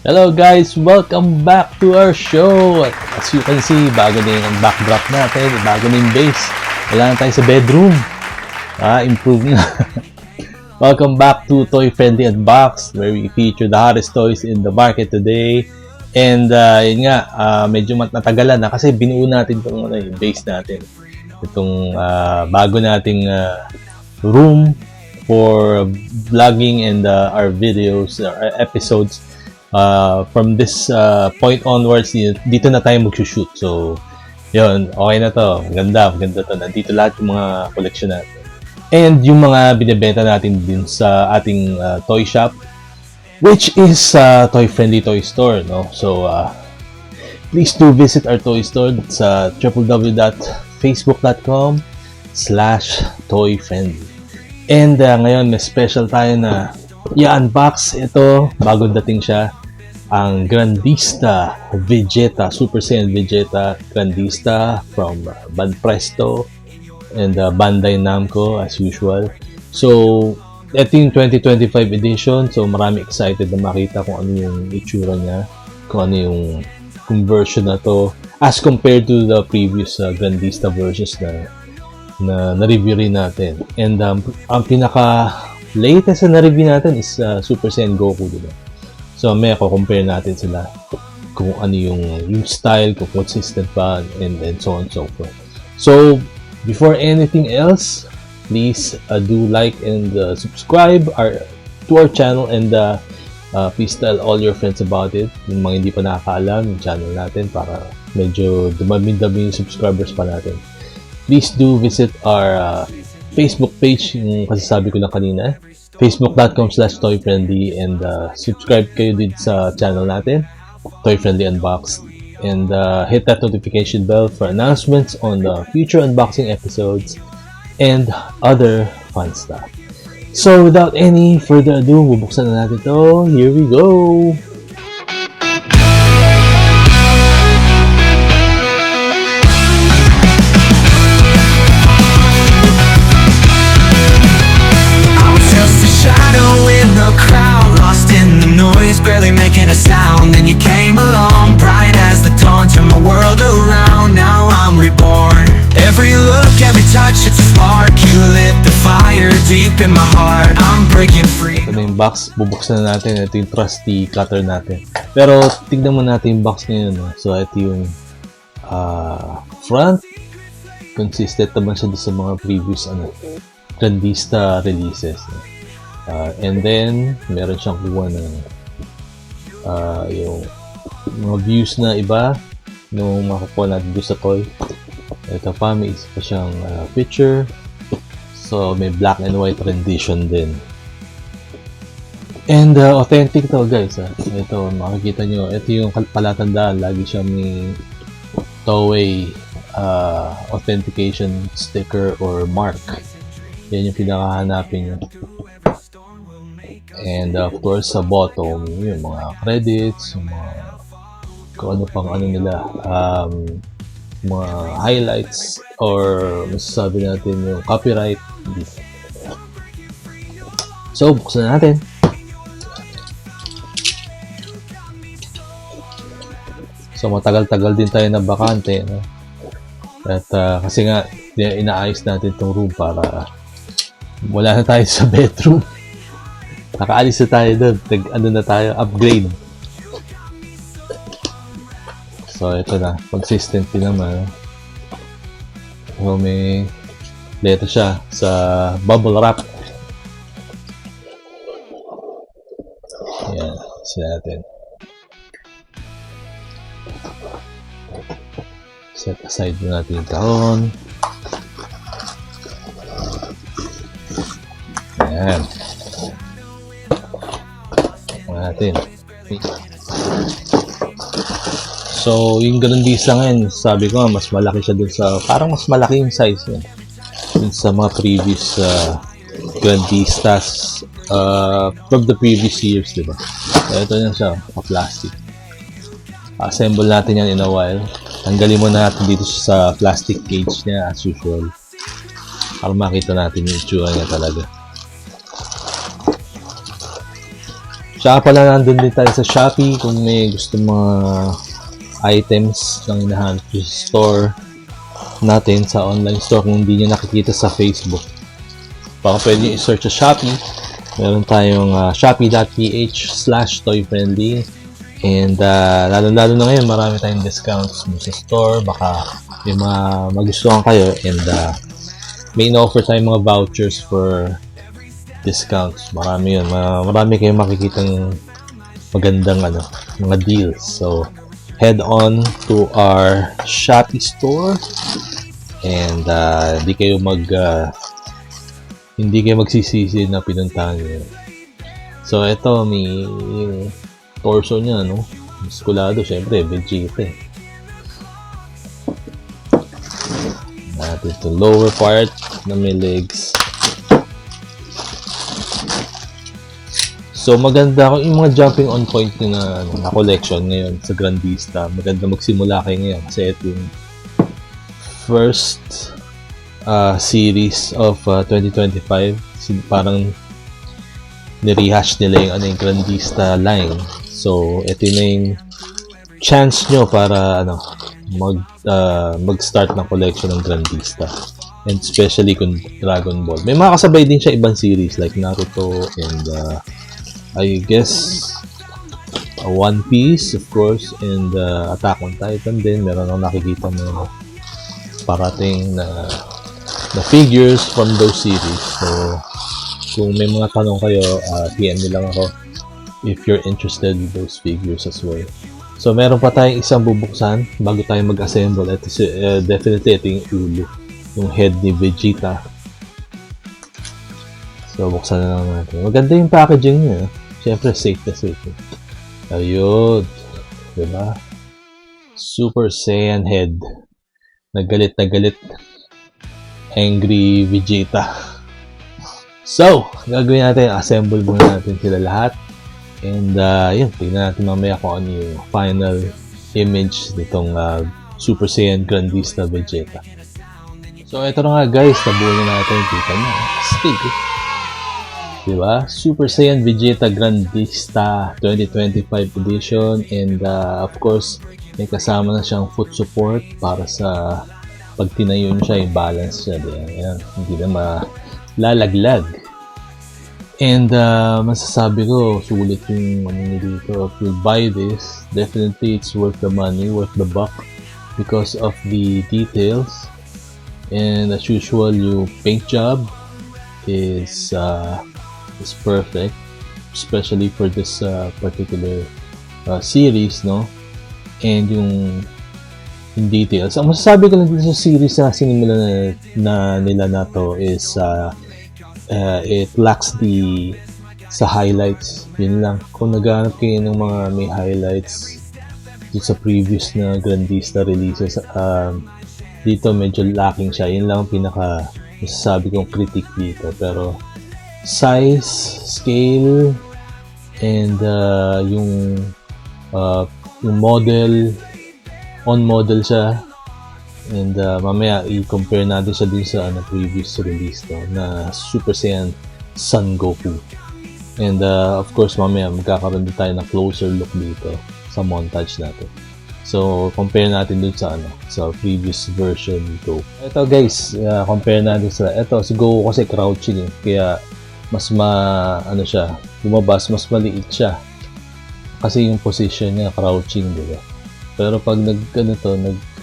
Hello guys! Welcome back to our show! At as you can see, bago na yung backdrop natin, bago na yung base. Wala na tayo sa bedroom. Improve na. Welcome back to Toy Friendly Unbox, where we feature the hottest toys in the market today. And yun nga, medyo natagalan na kasi binuo natin itong yung base natin. Itong bago nating room for vlogging and our videos, our episodes. From this point onwards, dito na tayo mag-shoot. So, yun, okay na to. Maganda to. Nandito lahat yung mga collection natin. And yung mga binibenta natin din sa ating toy shop, which is Toy Friendly Toy Store, no? So, please do visit our toy store sa www.facebook.com/toyfriendly. And ngayon, may special tayo na i-unbox ito. Bago dating siya. Ang Grandista Vegeta, Super Saiyan Vegeta Grandista from Banpresto and Bandai Namco as usual. So, ito yung 2025 edition. So, marami excited na makita kung ano yung itsura niya, kung ano yung conversion na to as compared to the previous Grandista versions na na-review rin natin. And ang pinaka-latest na na-review natin is Super Saiyan Goku, diba? So, may compare natin sila kung ano yung style, kung consistent ba, and so on and so forth. So, before anything else, please do like and subscribe to our channel, and please tell all your friends about it. Yung mga hindi pa nakakaalam yung channel natin para medyo dumami-dami yung subscribers pa natin. Please do visit our Facebook page, yung kasasabi ko lang kanina, facebook.com/toyfriendly, and subscribe kayo din sa channel natin, Toy Friendly Unbox, and hit that notification bell for announcements on the future unboxing episodes and other fun stuff. So without any further ado, bubuksan na natin to. Here we go! Barely making a sound, then you came along, bright as the dawn, turned my world around. Now I'm reborn. Every look, every touch, it's a spark. You lit the fire deep in my heart. I'm breaking free. Ito na yung box, bubuksan na natin. Ito yung trusty cutter natin. Pero tignan mo natin yung box ngayon. So ito yung front. Consistent naman siya sa mga previous Grandista releases. And then meron siyang kuha ng yung mga views na iba nung makukuha natin doon sa toy. Ito pa, may isa pa siyang picture. So, may black and white rendition din. And authentic to, guys. Ito, makikita nyo. Ito yung palatandaan. Lagi siyang may Toei authentication sticker or mark. Yan yung pinakahanapin nyo. And of course, sa bottom, yung mga credits, yung mga kung ano pang nila, mga highlights, or masasabi natin yung copyright. So, buksan natin. So, matagal-tagal din tayo na bakante, no? At kasi nga, inaayos natin itong room para wala na tayo sa bedroom. Nakaalis na tayo doon. Na tayo? Upgrade. So, ito na. Consistent din naman. So, may leto siya sa bubble wrap. Ayan. Sila natin. Set aside na natin yung kahon. Ayan. Natin. So, yung Grandista ngayon, sabi ko mas malaki siya dun sa, parang mas malaki yung size niya dun sa mga previous Grandistas from the previous years, diba? So, ito na siya, plastic. Assemble natin yan in a while. Tanggalin muna natin dito sa plastic cage niya as usual para makita natin yung itsura niya talaga. Tsaka pala nandun din tayo sa Shopee kung may gusto mga items ng hinahanap sa store natin sa online store kung hindi nyo nakikita sa Facebook. Baka pwede nyo i-search sa Shopee. Meron tayong shopee.ph/toyfriendly. And lalo-lalo na ngayon, marami tayong discounts sa store. Baka may magustuhan kayo. And may in-offer tayong mga vouchers for discounts. Marami yun. Marami kayong makikitang magandang mga deals. So, head on to our Shopee store. And hindi kayo magsisisi na pinuntahan nyo. So, ito, may torso niya, no? Muskulado, syempre, Vegeta. Natin ito, lower part na may legs. So, maganda kung yung mga jumping on point nyo na collection ngayon sa Grandista. Maganda magsimula kayo ngayon kasi ito yung first series of 2025. Parang nirehash nila yung Grandista line. So, ito na yung chance nyo para mag-start ng collection ng Grandista. And especially kung Dragon Ball. May mga kasabay din siya ibang series like Naruto and I guess One Piece, of course, and Attack on Titan din. Meron akong nakikita mo parating na figures from those series. So, kung may mga tanong kayo, PM nyo lang ako if you're interested in those figures as well. So, meron pa tayong isang bubuksan bago tayo mag-assemble. Ito definitely ito yung ulo, yung head ni Vegeta. So, buksan na lang natin. Maganda yung packaging niya. Siyempre, safe na safe. Ayun. Diba? Super Saiyan head. Nagalit na galit. Angry Vegeta. So, gagawin natin, assemble muna natin sila lahat. And, yun, tignan natin mamaya kung ano yung final image nitong Super Saiyan Grandista Vegeta. So, ito na nga guys, nabuo na natin. Kita nyo, astig. Diba? Super Saiyan Vegeta Grandista 2025 edition. And, of course, may kasama na siyang foot support para sa pag tinayo siya, i-balance siya. Ayan, hindi na malalaglag. And masasabi ko, sulit yung dito. If you buy this, definitely it's worth the money, worth the buck because of the details. And as usual, yung paint job is perfect, especially for this particular series, no? And yung details. Ang masasabi ko lang dito sa series na sinimulan na nila na to is it lacks sa highlights. Yun lang. Kung naghahanap kayo ng mga may highlights dito sa previous na Grandista releases, dito medyo lacking siya. Yun lang ang pinaka masasabi kong critique dito. Pero size, scale, and yung model, on model siya, and mamaya i-compare natin siya dun sa previous release na Super Saiyan Son Goku. And of course mamaya magkakaroon din tayo ng closer look dito sa montage natin. So compare natin dun sa sa previous version ni Goku. Ito guys, compare natin si Goku kasi crouching kaya mas siya, lumabas, mas maliit siya kasi yung position niya crouching, diba? Pero pag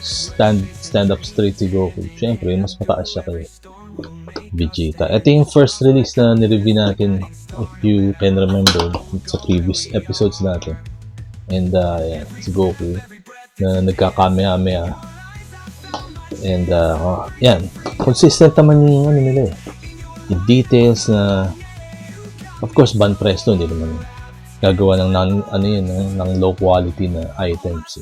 stand up straight si Goku, syempre mas mataas siya kay Vegeta. Ito yung first release na nireview natin, if you can remember, sa previous episodes natin. And yan, si Goku na nagka-kamehameha. And yan, consistent naman yung nila yung details na, of course, Ban Presto, hindi naman gagawa ng ng low quality na items.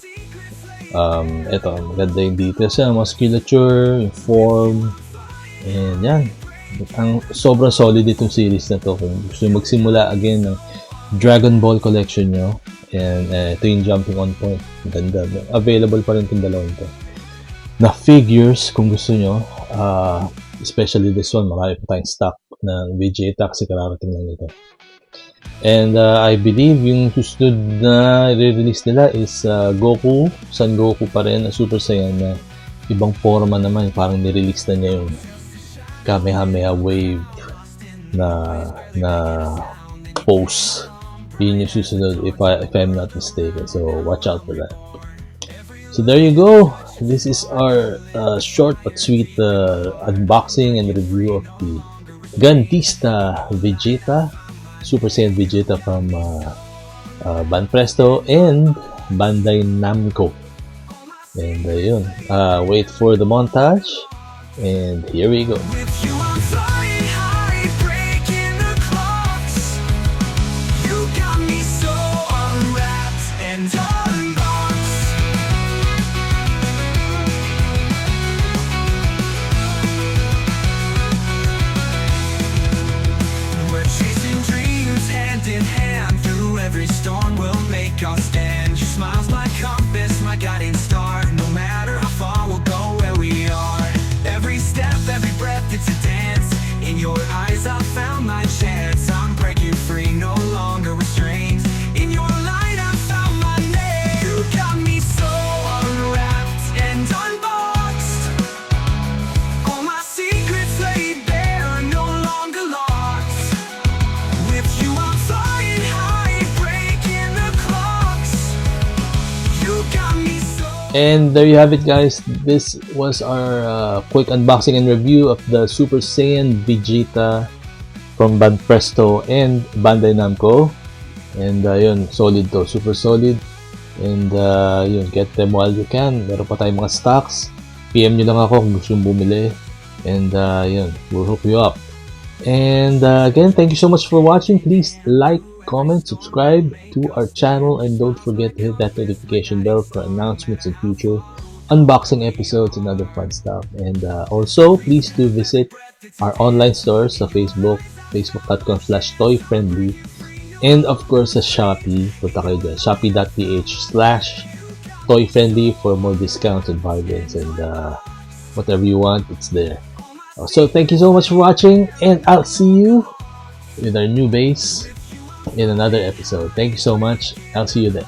Ito, maganda yung details siya, musculature, yung form, and yan. Ang sobrang solid itong series na to. Kung gusto nyo magsimula again ng Dragon Ball collection nyo, and ito yung jumping on point. Maganda. Available pa rin itong dalawang to. Na figures, kung gusto nyo, especially this one, marami pa tayong stock. ng Vegeta kasi kararating lang ito. And I believe yung susunod na re-release nila is Goku, Son Goku pa rin, Super Saiyan na ibang forma naman, parang nirelease na niya yung Kamehameha Wave na pose. Yun yung susunod if I'm not mistaken, so watch out for that. So there you go. This is our short but sweet unboxing and review of the Gandista Vegeta, Super Saiyan Vegeta from Banpresto and Bandai Namco. And yun, wait for the montage, and here we go. With you I'm flying high, breaking the clocks. You got me so unwrapped and unboxed. We're chasing dreams hand in hand. Through every storm we'll make our stand. Your smile's my compass, my guiding star. No matter how far we'll go where we are. Every step, every breath, it's a dance. In your eyes I found my chance. I'm breaking free, no longer restrained. In your light I found my name. You got me so unwrapped and unboxed. All my secrets laid bare, no longer locked. With you I'm flying high, breaking the clocks. You got me so. And there you have it, guys. This was our quick unboxing and review of the Super Saiyan Vegeta from Banpresto and Bandai Namco. And yun, solid to, super solid. And yun, get them while you can. Meron pa tayong mga stocks. PM nyo lang ako kung gusto nyo bumili. And yun, we'll hook you up. And again, thank you so much for watching. Please like, comment, subscribe to our channel, and don't forget to hit that notification bell for announcements and future unboxing episodes and other fun stuff. And also, please do visit our online stores sa Facebook, facebook.com/toyfriendly, and of course sa Shopee. Punta kayo dyan, shopee.ph/toyfriendly for more discounts and bargains, and whatever you want, it's there. So thank you so much for watching, and I'll see you with our new base in another episode. Thank you so much. I'll see you then.